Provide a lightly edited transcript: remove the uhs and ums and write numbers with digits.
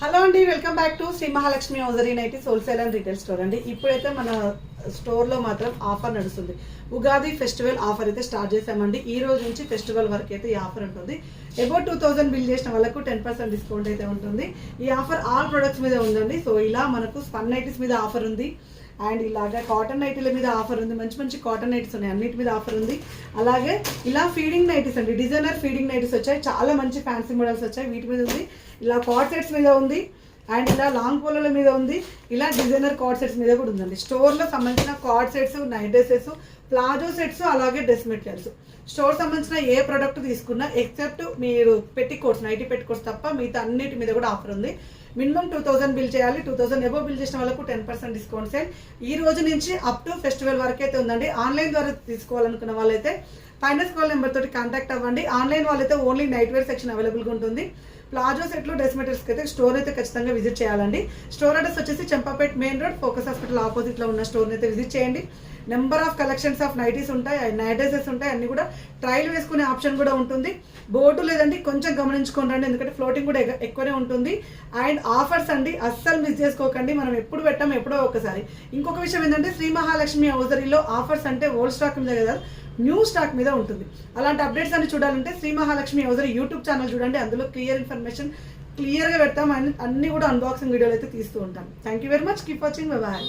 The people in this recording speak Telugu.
హలో అండి, welcome back to Shri Mahalakshmi hosiery nighties wholesale and retail store అండి. ఇప్పుడైతే మన స్టోర్లో మాత్రం ఆఫర్ నడుస్తుంది. ఉగాది ఫెస్టివల్ ఆఫర్ అయితే స్టార్ట్ చేసామండి. ఈ రోజు నుంచి ఫెస్టివల్ వరకు అయితే ఈ ఆఫర్ ఉంటుంది. అబౌట్ 2000 బిల్ చేసిన వాళ్ళకు 10% డిస్కౌంట్ అయితే ఉంటుంది. ఈ ఆఫర్ ఆల్ ప్రొడక్ట్స్ మీద ఉందండి. సో ఇలా మనకు స్పన్ నైటీస్ మీద ఆఫర్ ఉంది, అండ్ ఇలాగా కాటన్ నైటీల మీద ఆఫర్ ఉంది. మంచి మంచి కాటన్ నైటీస్ ఉన్నాయి, అన్నిటి మీద ఆఫర్ ఉంది. అలాగే ఇలా ఫీడింగ్ నైటీస్ అండి, డిజైనర్ ఫీడింగ్ నైటీస్ వచ్చాయి, చాలా మంచి ఫ్యాన్సీ మోడల్స్ వచ్చాయి, వీటి మీద ఉంది. ఇలా కార్డ్ సెట్స్ మీద ఉంది, అండ్ ఇలా లాంగ్ పోలోల మీద ఉంది, ఇలా డిజైనర్ కార్డ్ సెట్స్ మీద కూడా ఉందండి. స్టోర్లో సంబంధించిన card sets, night dresses, palazzo sets, అలాగే డ్రెస్ మెటీరియల్స్. స్టోర్ సంబంధించిన ఏ ప్రోడక్ట్ తీసుకున్నా ఎక్సెప్ట్ మీరు పెట్టికోట్స్, నైటీ పెట్టికోట్స్ తప్ప మిగతా అన్నిటి మీద కూడా ఆఫర్ ఉంది. మినిమం 2000 బిల్ చేయాలి. 2000 ఎబో బిల్ చేసిన వాళ్ళకు 10% డిస్కౌంట్ సేల్ ఈ రోజు నుంచి అప్ టు ఫెస్టివల్ వరకు అయితే ఉందండి. ఆన్లైన్ ద్వారా తీసుకోవాలనుకున్న వాళ్ళైతే పైన స్క్రోల్ నెంబర్ తోటి కాంటాక్ట్ అవ్వండి. ఆన్లైన్ వాళ్ళైతే ఓన్లీ నైట్ వేర్ సెక్షన్ అవైలబుల్గా ఉంటుంది. ప్లాజో సెట్లు, డ్రెస్ మెటీరియల్స్కి అయితే స్టోర్ అయితే ఖచ్చితంగా విజిట్ చేయాలండి. స్టోర్ అడ్రస్ వచ్చేసి Champapet main road, focus hospital ఆపోజిట్లో ఉన్న స్టోర్ని అయితే విజిట్ చేయండి. Number of collections of nighties ఉంటాయి, నైట్ డ్రెసెస్ ఉంటాయి, అన్ని కూడా ట్రయల్ వేసుకునే ఆప్షన్ కూడా ఉంటుంది. బోర్డు లేదండి, కొంచెం గమనించుకోండి రండి, ఎందుకంటే ఫ్లోటింగ్ కూడా ఎక్కువనే ఉంటుంది. అండ్ ఆఫర్స్ అండి, అస్సలు మిస్ చేసుకోకండి. మనం ఎప్పుడు పెట్టాం, ఎప్పుడో ఒకసారి. ఇంకొక విషయం ఏంటంటే శ్రీ మహాలక్ష్మి హౌజరీలో ఆఫర్స్ అంటే ఓల్డ్ స్టాక్ మీద కదా, న్యూ స్టాక్ మీద ఉంటుంది. అలాంటి అప్డేట్స్ అన్ని చూడాలంటే Shri Mahalakshmi hosiery YouTube channel చూడండి, అందులో క్లియర్ ఇన్ఫర్మేషన్ క్లియర్గా పెడతాం. అన్ని కూడా అన్బాక్సింగ్ వీడియోలు అయితే తీస్తూ ఉంటాం. Thank you very much, keep watching, bye bye.